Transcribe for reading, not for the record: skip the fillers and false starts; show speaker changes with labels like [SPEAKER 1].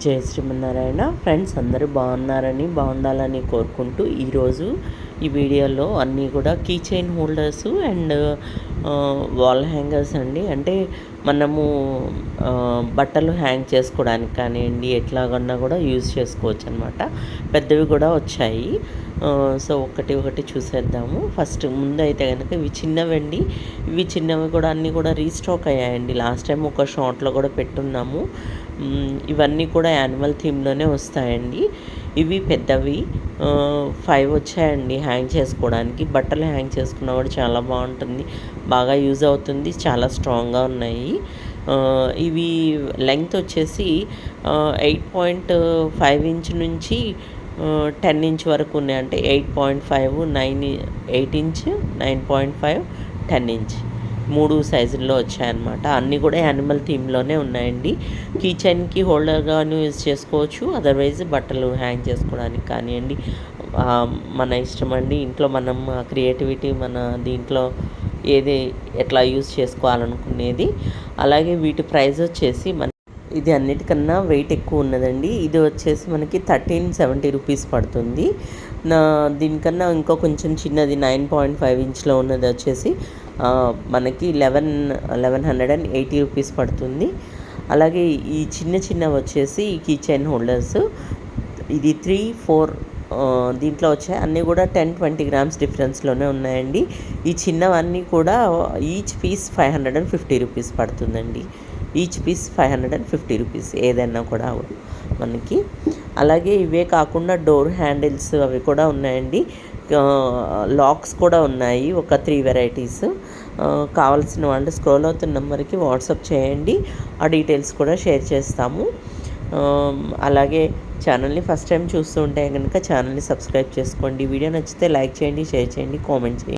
[SPEAKER 1] జై శ్రీమన్నారాయణ. ఫ్రెండ్స్ అందరూ బాగుండాలని కోరుకుంటూ ఈరోజు ఈ వీడియోలో అన్నీ కూడా key chain holders and wall hangers అండి. అంటే మనము బట్టలు హ్యాంగ్ చేసుకోవడానికి కానివ్వండి ఎట్లాగన్నా కూడా యూజ్ చేసుకోవచ్చు అనమాట. పెద్దవి కూడా వచ్చాయి. సో ఒకటి చూసేద్దాము. ఫస్ట్ ముందు అయితే కనుక ఇవి చిన్నవండి. ఇవి చిన్నవి కూడా అన్నీ కూడా రీస్టాక్ అయ్యాయండి. లాస్ట్ టైం ఒక షార్ట్లో కూడా పెట్టున్నాము. ఇవన్నీ కూడా యానిమల్ థీమ్లోనే వస్తాయండి. ఇవి పెద్దవి 5 వచ్చాయండి హ్యాంగ్ చేసుకోవడానికి. బట్టలు హ్యాంగ్ చేసుకున్నా కూడా చాలా బాగుంటుంది, బాగా యూజ్ అవుతుంది, చాలా స్ట్రాంగ్గా ఉన్నాయి. ఇవి లెంగ్త్ వచ్చేసి 8.5 ఇంచ్ నుంచి 10 ఇంచ్ వరకు ఉన్నాయి. అంటే 8.5, 8 ఇంచ్, 9.5, 10 ఇంచ్ 3 సైజుల్లో వచ్చాయన్నమాట. అన్నీ కూడా యానిమల్ థీమ్లోనే ఉన్నాయండి. కీ చైన్కి హోల్డర్గాను యూజ్ చేసుకోవచ్చు, అదర్వైజ్ బట్టలు హ్యాంగ్ చేసుకోవడానికి కానివ్వండి, మన ఇష్టం అండి. ఇంట్లో మనం క్రియేటివిటీ మన దీంట్లో ఏది ఎట్లా యూజ్ చేసుకోవాలనుకునేది. అలాగే వీటి ప్రైస్ వచ్చేసి ఇది అన్నిటికన్నా వెయిట్ ఎక్కువ ఉన్నదండి. ఇది వచ్చేసి మనకి 1370 రూపీస్ పడుతుంది. దీనికన్నా ఇంకో కొంచెం చిన్నది 9.5 ఇంచ్లో ఉన్నది వచ్చేసి మనకి 1180 రూపీస్ పడుతుంది. అలాగే ఈ చిన్నవి వచ్చేసి ఈ కీ చైన్ హోల్డర్స్ ఇది 3, 4 దీంట్లో వచ్చాయి. అన్నీ కూడా 10-20 గ్రామ్స్ డిఫరెన్స్లోనే ఉన్నాయండి. ఈ చిన్నవన్నీ కూడా ఈచ్ పీస్ 550 రూపీస్ పడుతుందండి. ఈచ్ పీస్ 550 రూపీస్ ఏదైనా కూడా మనకి. అలాగే ఇవే కాకుండా డోర్ హ్యాండిల్స్ అవి కూడా ఉన్నాయండి. లాక్స్ కూడా ఉన్నాయి, ఒక 3 వెరైటీస్. కావాల్సిన వాళ్ళు స్క్రోల్ అవుతున్న నెంబర్కి వాట్సాప్ చేయండి, ఆ డీటెయిల్స్ కూడా షేర్ చేస్తాము. అలాగే ఛానల్ని ఫస్ట్ టైం చూస్తూ ఉంటే కనుక ఛానల్ని సబ్స్క్రైబ్ చేసుకోండి. వీడియో నచ్చితే లైక్ చేయండి, షేర్ చేయండి, కామెంట్ చేయండి.